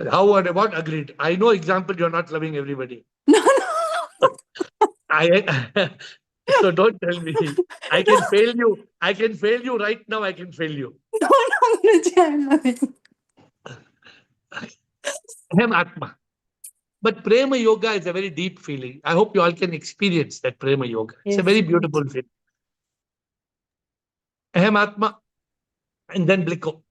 How or what agreed? I know example you're not loving everybody. No, no. So don't tell me. I can fail you. I can fail you right now. I can fail you. No, no, Guruji, I'm loving. Ahem Atma. But Prema Yoga is a very deep feeling. I hope you all can experience that Prema Yoga. It's a Yes, very yes. beautiful feeling. Ahem Atma and then Bliko.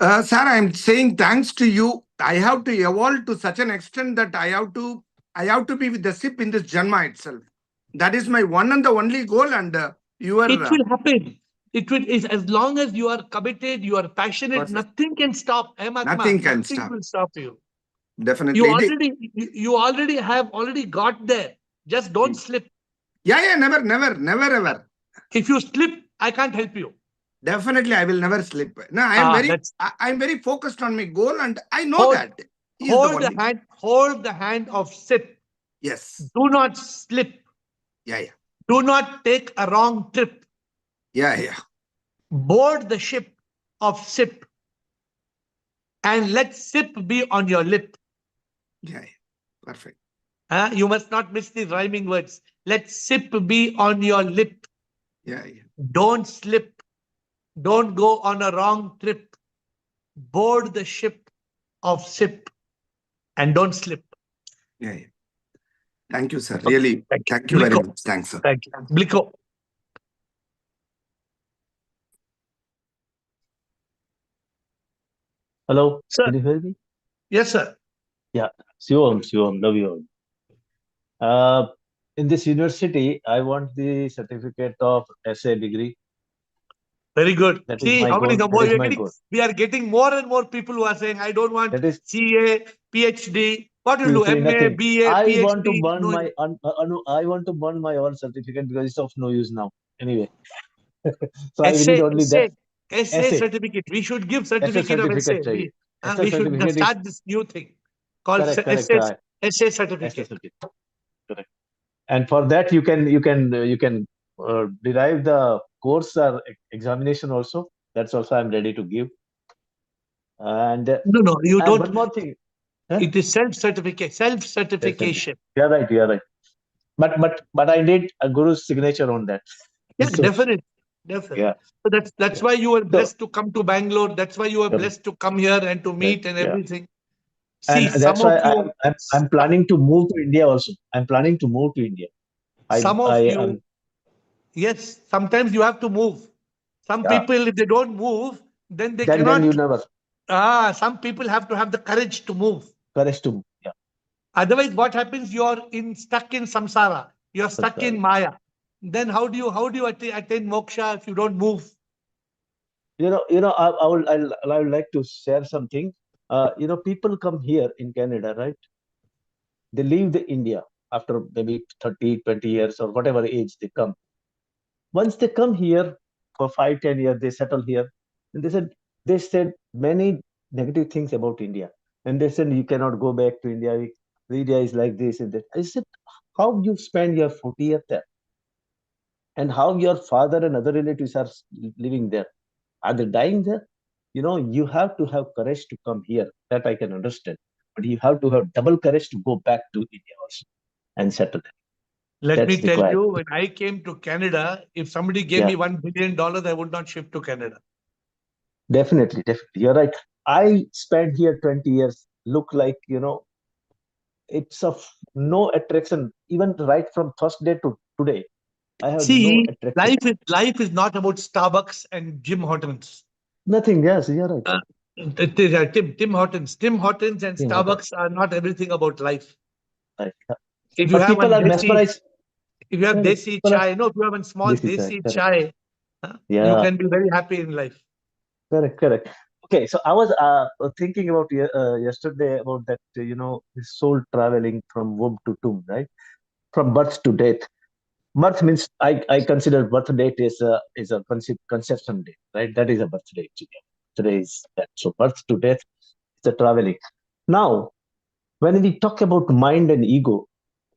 Sir, I'm saying thanks to you. I have to evolve to such an extent that I have to I have to be with the SIP in this Janma itself. That is my one and the only goal. And your It will happen. It will, is as long as you are committed, you are passionate, Perfect. nothing can stop. Nothing can stop. Will stop you. Definitely. You already have got there. Just don't slip. Yeah, never ever. If you slip, I can't help you. Definitely, I will never slip. No, I'm very focused on my goal, and I know that. Hold the hand of SIP. Yes. Do not slip. Yeah. Do not take a wrong trip. Yeah. Board the ship of SIP and let SIP be on your lip. Yeah. Perfect. You must not miss the rhyming words. Let SIP be on your lip. Yeah. Don't slip. Don't go on a wrong trip. Board the ship of SIP and don't slip. Yeah. Thank you, sir. Really, thank you very much. Thanks, sir. Thank you. Bliko. Hello, Sir. can you hear me? Yes, sir. Yeah, Shivam, love you all. In this university, I want the certificate of SA degree. Very good. That See is my how many goal. more That is my goal. we are getting more and more people who are saying, I don't want That is CA, PhD. What will you do? MA, nothing. BA, I PhD? want to burn my I want to burn my own certificate because it's of no use now. Anyway, so I need only that SA certificate. We should give certificate of SA. We should start this new thing called SA certificate. Correct. And for that you can derive the course or examination also. That's also I'm ready to give. And no, you don't. One more thing. It is self-certification. You're right. But I need a guru's signature on that. Yeah, definitely. Yeah. So that's why you were blessed to come to Bangalore. That's why you were blessed to come here and to meet and everything. See, and that's why I'm planning to move to India also. I'm planning to move to India. Yes, sometimes you have to move. Some people, if they don't move, then they cannot. Then you never. Some people have to have the courage to move. Yeah. Otherwise, what happens? You're stuck in samsara. You're stuck in maya. Then how do you attain moksha if you don't move? I would like to share something. People come here in Canada, right? They leave the India after maybe 30, 20 years or whatever age they come. Once they come here for 5, 10 years, they settle here. And they said many negative things about India. And they said, you cannot go back to India. India is like this and that. I said, how you spend your 40 years there? And how your father and other relatives are living there? Are they dying there? You have to have courage to come here. That I can understand. But you have to have double courage to go back to India also and settle there. Let me tell you, when I came to Canada, if somebody gave me $1 billion, I would not shift to Canada. Definitely. You're right. I spent here 20 years. Look like, it's of no attraction, even right from first day to today. I have no attraction. Life is not about Starbucks and Jim Hortons. Nothing, yes, you're right. Tim Hortons. Tim Hortons and Starbucks are not everything about life. Right. If you have people are mesmerized. If you have desi chai, if you have a small desi chai, you can be very happy in life. Correct. Okay, so I was thinking about yesterday about that, soul traveling from womb to tomb, right? From birth to death. Birth means I consider birth date is a conception date, right? That is a birth date. Today is that. So birth to death is a traveling. Now, when we talk about mind and ego,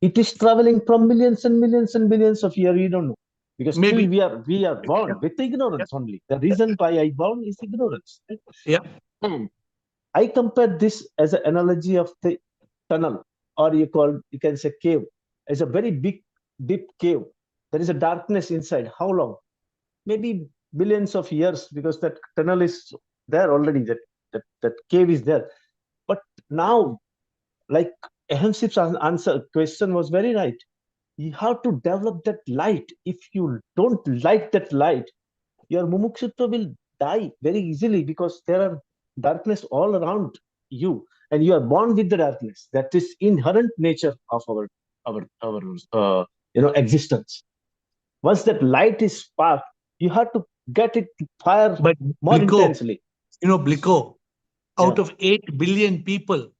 it is traveling from millions and millions and billions of years. We don't know, because still we are born with ignorance only. The reason why I born is ignorance. Right? Yeah. I compare this as an analogy of the tunnel, or you can say cave. It's a very big, deep cave. There is a darkness inside. How long? Maybe billions of years, because that tunnel is there already. That cave is there. But now, like Ahemsip's question was very right. You have to develop that light. If you don't light that light, your mumukshutva will die very easily, because there are darkness all around you. and you are born with the darkness. That is inherent nature of our existence. Once that light is sparked, you have to get it to fire But more Bliko, intensely. Bliko, out Yeah. of 8 billion people,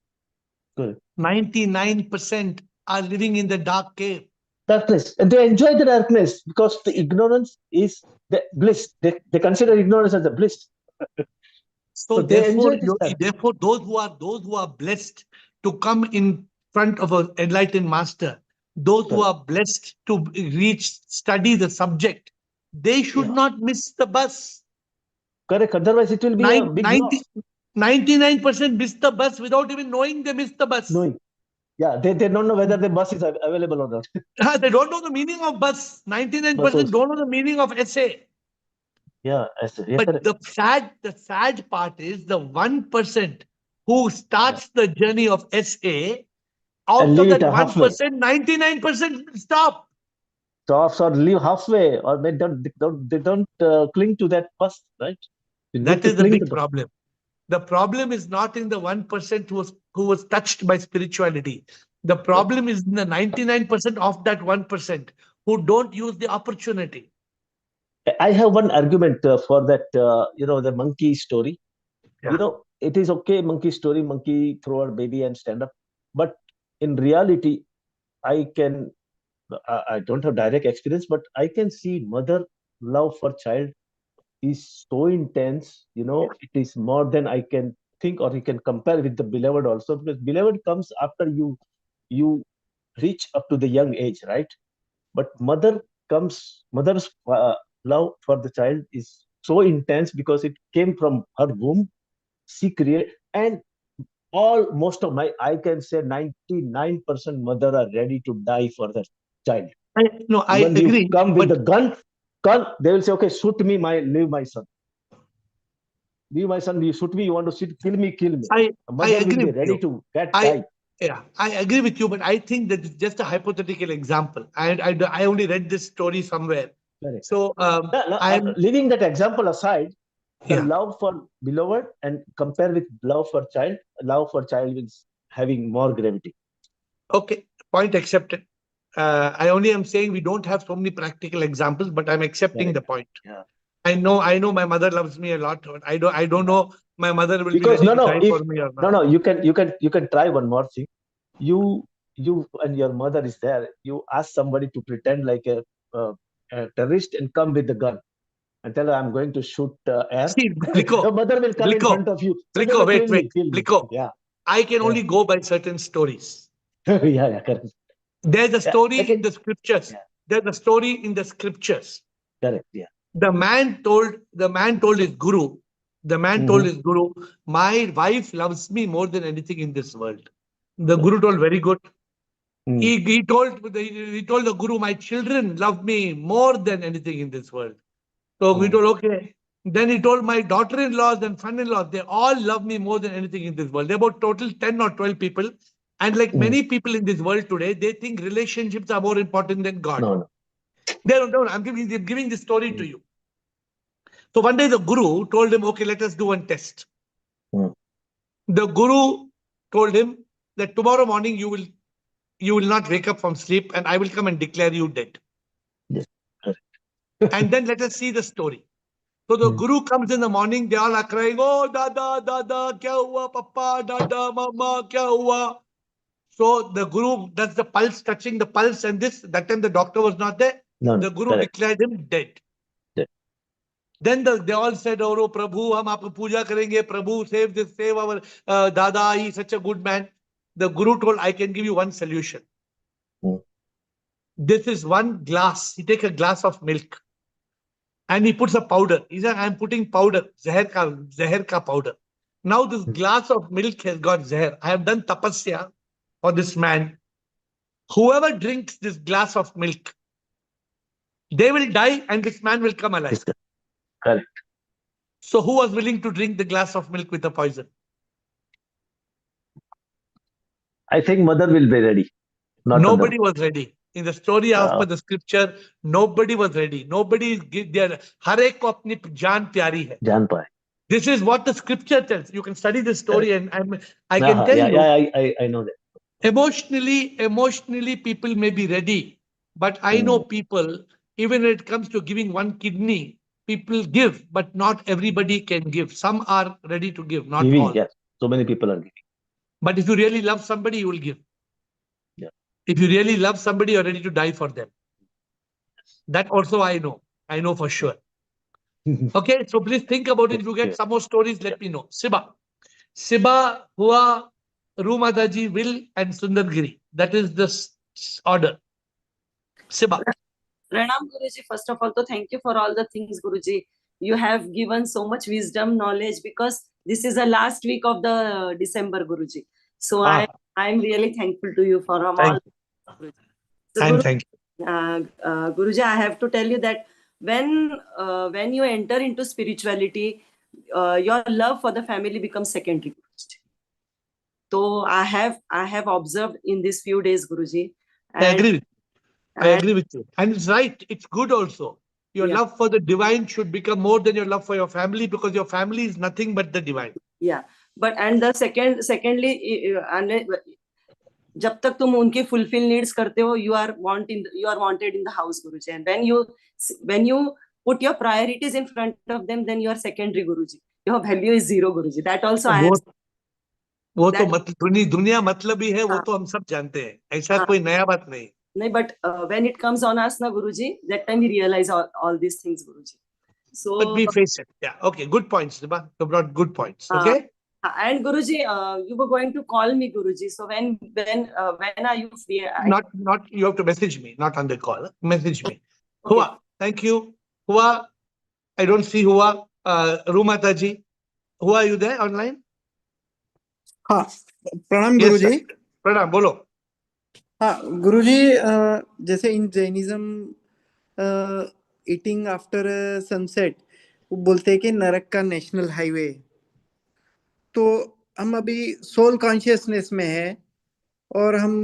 Correct. 99% are living in the dark cave. Darkness, and they enjoy the darkness because the ignorance is the bliss. They consider ignorance as a bliss. So they therefore, enjoy this Yogi, darkness. therefore, those who are blessed to come in front of an enlightened master, those who Correct. are blessed to study the subject, they should Yeah. not miss the bus. Correct. Otherwise, it will be a big 90, loss. 99% miss the bus without even knowing they missed the bus. Knowing. Yeah, they don't know whether the bus is available or not. They don't know the meaning of bus. 99% Bus also. don't know the meaning of essay. Yeah, yeah, But correct. the sad part is the 1% who starts the journey of SA, out And of leave that it halfway. 1%, 99% stop. Stops or leave halfway, or they don't cling to that bus, right? It's That good to is the cling big to the problem. The problem is not in the 1% who was touched by spirituality. The problem is in the 99% of that 1% who don't use the opportunity. I have one argument for that, the monkey story. Yeah. It is okay, monkey story, monkey throw a baby and stand up. But in reality, I don't have direct experience, but I can see mother love for child is so intense. It is more than I can think, or you can compare with the beloved also, because beloved comes after you reach up to the young age, right? But mother's love for the child is so intense because it came from her womb. She created, and most of I can say 99% mother are ready to die for the child. I Even you agree. come with But the gun, they will say, okay, shoot me, leave my son. Leave my son, you shoot me, you want to kill me, kill me. I A mother will agree be with ready you. to get I die. I agree with you, but I think that it's just a hypothetical example. I only read this story somewhere. Correct. So I'm leaving that example aside. The Yeah. love for beloved and compare with love for child is having more gravity. Okay, point accepted. I only am saying we don't have so many practical examples, but I'm accepting the point. Yeah. I know my mother loves me a lot. But I don't know my mother will Because be ready to die for me or not. you can try one more thing. You and your mother is there. You ask somebody to pretend like a terrorist and come with the gun and tell her, I'm going to shoot AiR. See, Bliko, The mother will come in front of you. Bliko, wait, Kill me. Bliko. Yeah. I can only go by certain stories. Yeah, correct. There's a story Okay. in the scriptures. Yeah. There's a story in the scriptures. Correct. Yeah. The man told his guru, my wife loves me more than anything in this world. The guru told, very good. He told the guru, my children love me more than anything in this world. So we told, okay. Then he told my daughter-in-laws and son-in-laws, they all love me more than anything in this world. They're about total 10 or 12 people. And like many people in this world today, they think relationships are more important than God. No. I'm giving this story to you. So one day the guru told him, okay, let us do one test. The guru told him that tomorrow morning you will not wake up from sleep and I will come and declare you dead. Yes. And then let us see the story. So the guru comes in the morning, they all are crying, oh, dada, kya hua, papa, dada, mama, kya hua. So the guru does the pulse, touching the pulse, and that time the doctor was not there. The guru declared him dead. Then they all said, oh, Prabhu, hum aapko puja karenge, Prabhu, save our dada, he is such a good man. The guru told, I can give you one solution. This is one glass. He take a glass of milk. And he puts a powder. He said, I'm putting powder, zahar ka powder. Now this glass of milk has got zahar. I have done tapasya for this man. Whoever drinks this glass of milk, they will die and this man will come alive. Correct. So who was willing to drink the glass of milk with the poison? I think mother will be ready. Nobody was ready. In the story of the scripture, nobody was ready. Nobody is there. Har ek ko apni jaan pyari hai. Jaan paye. This is what the scripture tells. You can study this story, and I can tell Yeah, you. yeah, I know that. Emotionally, people may be ready, but I know people. Even when it comes to giving one kidney, people give, but not everybody can give. Some are ready to give, not Giving, all. yes. So many people are giving. But if you really love somebody, you will give. Yeah. If you really love somebody, you're ready to die for them. That also I know. I know for sure. Okay, so please think about it. If you get some more stories, let me know. Siba, Hua, Rumadaji, Will, and Sundargiri. That is the order. Siba. Pranam Guruji, first of all, to thank you for all the things, Guruji. You have given so much wisdom, knowledge, because this is the last week of the December, Guruji. So I'm really thankful to you for all. So, And thank you. Guruji, I have to tell you that when you enter into spirituality, your love for the family becomes secondary. So I have observed in these few days, Guruji. I agree with you. I agree with you. And it's right. It's good also. Your love for the divine should become more than your love for your family, because your family is nothing but the divine. Yeah. But and the secondly, जब तक तुम उनके fulfill needs करते हो, you are wanted in the house, Guruji. And when you put your priorities in front of them, then you are secondary, Guruji. Your value is zero, Guruji. That also I have. वो तो दुनिया मतलबी है, वो तो हम सब जानते हैं. ऐसा कोई नया बात नहीं. No, but when it comes on us, na Guruji, that time we realize all these things, Guruji. So, but we face it. Yeah. Okay. Good points, Siba. You brought good points. Okay. And Guruji, you were going to call me, Guruji. So when are you free? Not you have to message me, not on the call. Message me. Okay. Hua, thank you. Hua, I don't see Hua. Rumataji, Hua, are you there online? हाँ, प्रणाम गुरुजी. प्रणाम, बोलो. हाँ गुरुजी, जैसे इन Jainism eating after sunset वो बोलते हैं कि नरक का नेशनल हाईवे. तो हम अभी सोल कॉन्शियसनेस में है और हम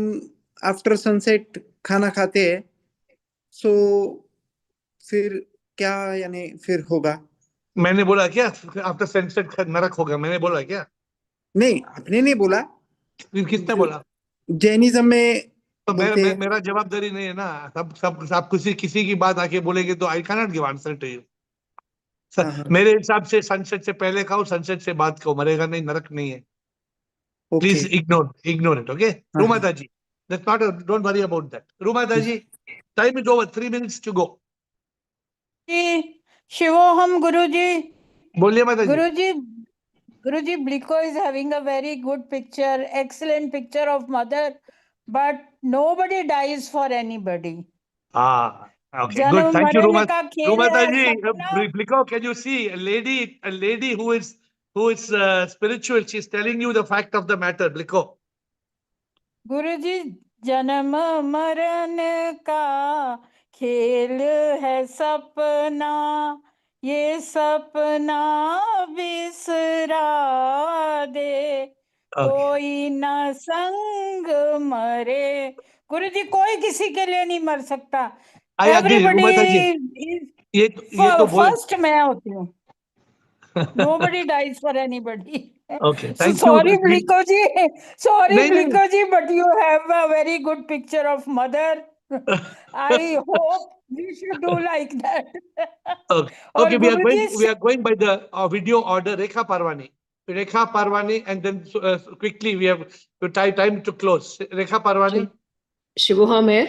आफ्टर सनसेट खाना खाते हैं. सो फिर क्या यानी फिर होगा? मैंने बोला क्या आफ्टर सनसेट नरक होगा? मैंने बोला क्या? नहीं, आपने नहीं बोला. किसने बोला? जैनिज्म में तो मेरा जवाबदारी नहीं है ना. सब किसी की बात आके बोलेंगे तो I cannot give answer to you. मेरे हिसाब से सनसेट से पहले खाओ, सनसेट से बाद खाओ. मरेगा नहीं, नरक नहीं है. Please ignore it. Okay Rumata ji, that's not don't worry about that. Rumata ji, time is over. 3 minutes to go. Shivoham Guruji. बोलिए माता जी. Guruji, Bliko is having a very good picture, excellent picture of mother, but nobody dies for anybody. Okay, good. Thank you, Rumata ji. Bliko, can you see a lady who is spiritual? She's telling you the fact of the matter. Bliko. Guruji, जन्म मरण का खेल है सपना, ये सपना बिसरा दे, कोई न संग मरे. गुरुजी, कोई किसी के लिए नहीं मर सकता. Everybody first मैं होती हूँ. Nobody dies for anybody. Okay, so sorry, Bliko ji. Sorry, Bliko ji, but you have a very good picture of mother. I hope we should do like that. Okay, we are going by the video order. Rekha Parwani, and then quickly we have to time to close. Rekha Parwani. Shivoham AiR.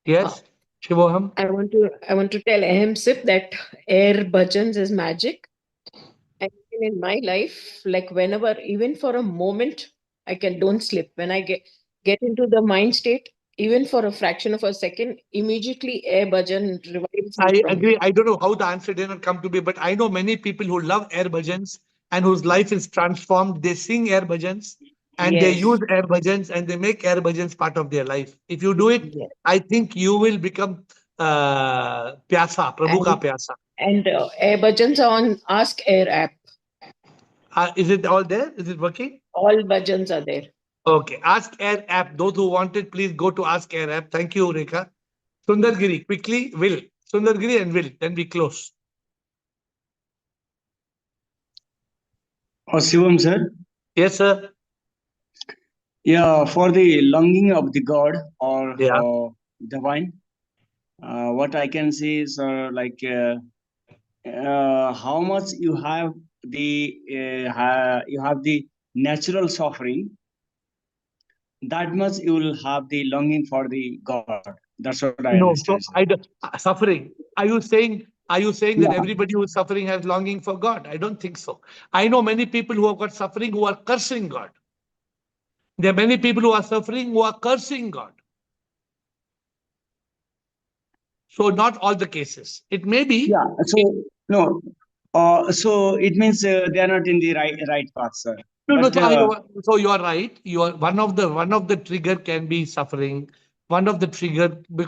Yes, Shivoham. I want to tell Ahimsip that AiR bhajans is magic. And in my life, like whenever, even for a moment, I don't sleep. When I get into the mind state, even for a fraction of a second, immediately AiR bhajan revives me. I agree. I don't know how the answer did not come to be, but I know many people who love AiR bhajans and whose life is transformed. They sing AiR bhajans and they use AiR bhajans and they make AiR bhajans part of their life. If you do it, I think you will become pyasa, Prabhu ka pyasa. And AiR bhajans are on Ask AiR app. Is it all there? Is it working? All bhajans are there. Okay. Ask AiR app. Those who want it, please go to Ask AiR app. Thank you, Rekha. Sundargiri, quickly, Will. Sundargiri and Will. Then we close. Shivam sir. Yes, sir. Yeah, for the longing of the God or Yeah. divine, what I can say is how much you have you have the natural suffering, that much you will have the longing for the God. That's what I No, understand, so sir. suffering. Are you saying that Yeah. everybody who is suffering has longing for God? I don't think so. I know many people who have got suffering who are cursing God. There are many people who are suffering who are cursing God. So not all the cases. It may be. Yeah. So no. So it means they are not in the right path, sir. No, But so you are right. You are one of the trigger can be suffering. One of the trigger we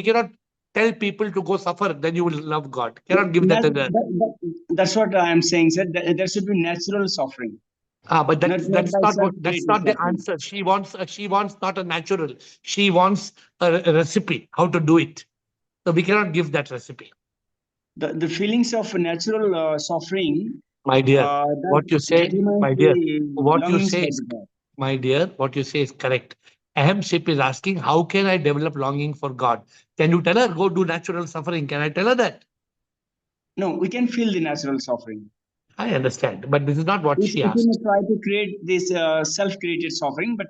cannot tell people to go suffer. Then you will love God. Cannot give that as a. that's what I am saying, sir. There should be natural suffering. But Not by that's self-created not the suffering. answer. She wants not a natural. She wants a recipe how to do it. So we cannot give that recipe. The feelings of natural suffering, My dear, that what you said, determines my dear, the what you longings say for is, the God. my dear, what you say is correct. Ahemship is asking, how can I develop longing for God? Can you tell her, go do natural suffering? Can I tell her that? No, we can feel the natural suffering. I understand, but this is not what she We asked. can try to create this self-created suffering, but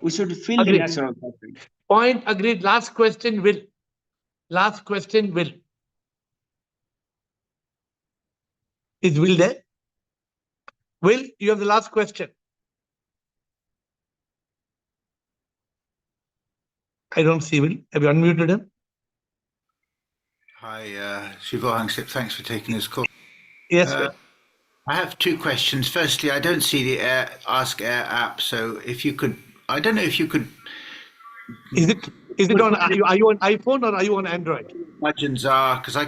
we should feel the Agreed. natural suffering. Point agreed. Last question, Will. Last question, Will. Is Will there? Will, you have the last question. I don't see Will. Have you unmuted him? Hi, Shivohang Sip. Thanks for taking this call. Yes, sir. I have two questions. Firstly, I don't see the Ask Air app, so if you could, I don't know if you could. Is it on? Are you on iPhone or are you on Android? Margins are because I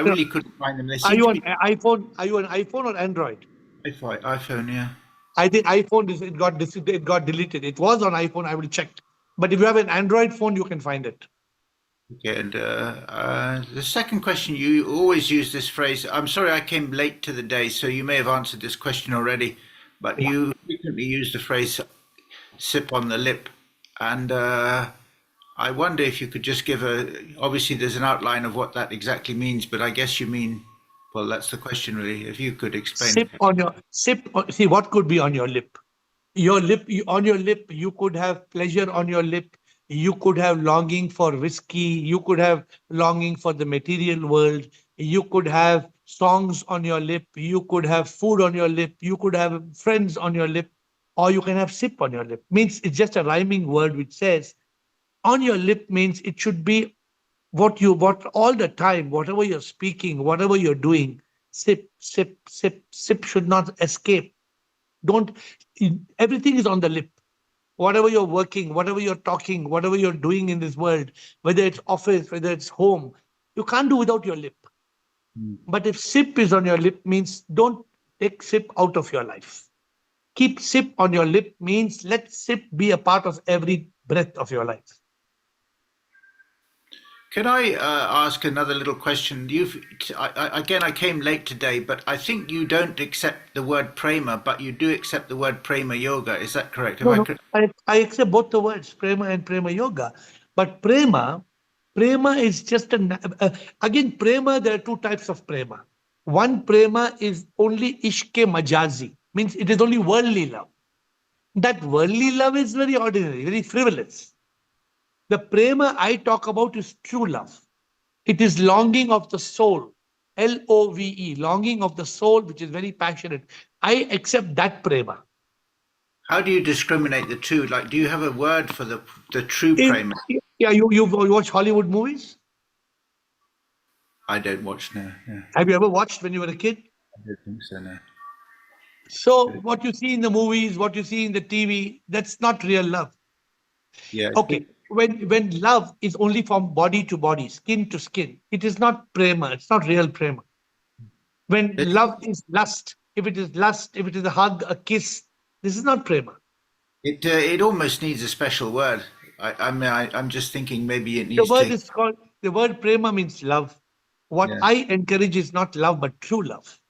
really couldn't find them. They Are seem you to on be iPhone? Are you on iPhone or Android? iPhone, yeah. I think iPhone it got deleted. It was on iPhone. I will check. But if you have an Android phone, you can find it. Okay, and the second question, you always use this phrase. I'm sorry, I came late to the day, so you may have answered this question already, but you frequently use the phrase "sip on the lip," and I wonder if you could just give obviously there's an outline of what that exactly means, but I guess you mean, well, that's the question really. If you could explain. See what could be on your lip. On your lip, you could have pleasure on your lip. You could have longing for whiskey. You could have longing for the material world. You could have songs on your lip. You could have food on your lip. You could have friends on your lip. Or you can have sip on your lip. Means it's just a rhyming word which says on your lip means it should be what all the time, whatever you're speaking, whatever you're doing, sip, sip, sip, sip should not escape. Don't, everything is on the lip. Whatever you're working, whatever you're talking, whatever you're doing in this world, whether it's office, whether it's home, you can't do without your lip. But if sip is on your lip means don't take sip out of your life. Keep sip on your lip means let sip be a part of every breath of your life. Can I ask another little question? Again, I came late today, but I think you don't accept the word prema, but you do accept the word prema yoga. Is that correct? No, I accept both the words, prema and prema yoga. But prema is just again, prema, there are two types of prema. One prema is only ishke majazi, means it is only worldly love. That worldly love is very ordinary, very frivolous. The prema I talk about is true love. It is longing of the soul, LOVE, longing of the soul, which is very passionate. I accept that prema. How do you discriminate the two? Like, do you have a word for the true prema? Yeah, you watch Hollywood movies? I don't watch now. Yeah. Have you ever watched when you were a kid? I don't think so, no. So what you see in the movies, what you see in the TV, that's not real love. Yeah. Okay. When love is only from body to body, skin to skin, it is not prema. It's not real prema. When love is lust, if it is a hug, a kiss, this is not prema. It almost needs a special word. I'm just thinking maybe it needs. The word prema means love. What I encourage is not love, but true love.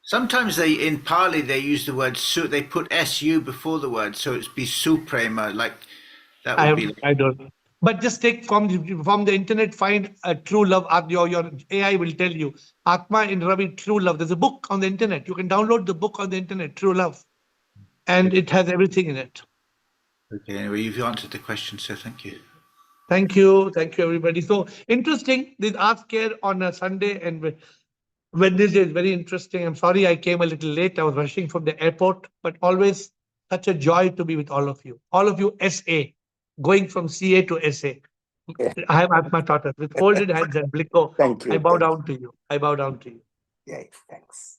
Sometimes they, in Pali, they use the word su, they put SU before the word, so it's be suprema, like that would be. I don't. But just take from the internet, find a true love. Your AI will tell you Atma in Ravi, true love. There's a book on the internet. You can download the book on the internet, True Love, and it has everything in it. Okay, anyway, you've answered the question, so thank you. Thank you, everybody. So interesting. This Ask AiR on a Sunday and Wednesday is very interesting. I'm sorry I came a little late. I was rushing from the airport, but always such a joy to be with all of you. All of you SA, going from CA to SA. I have Atma Tata with folded hands and Blicko. Thank you. I bow down to you. I bow down to you. Yes, thanks.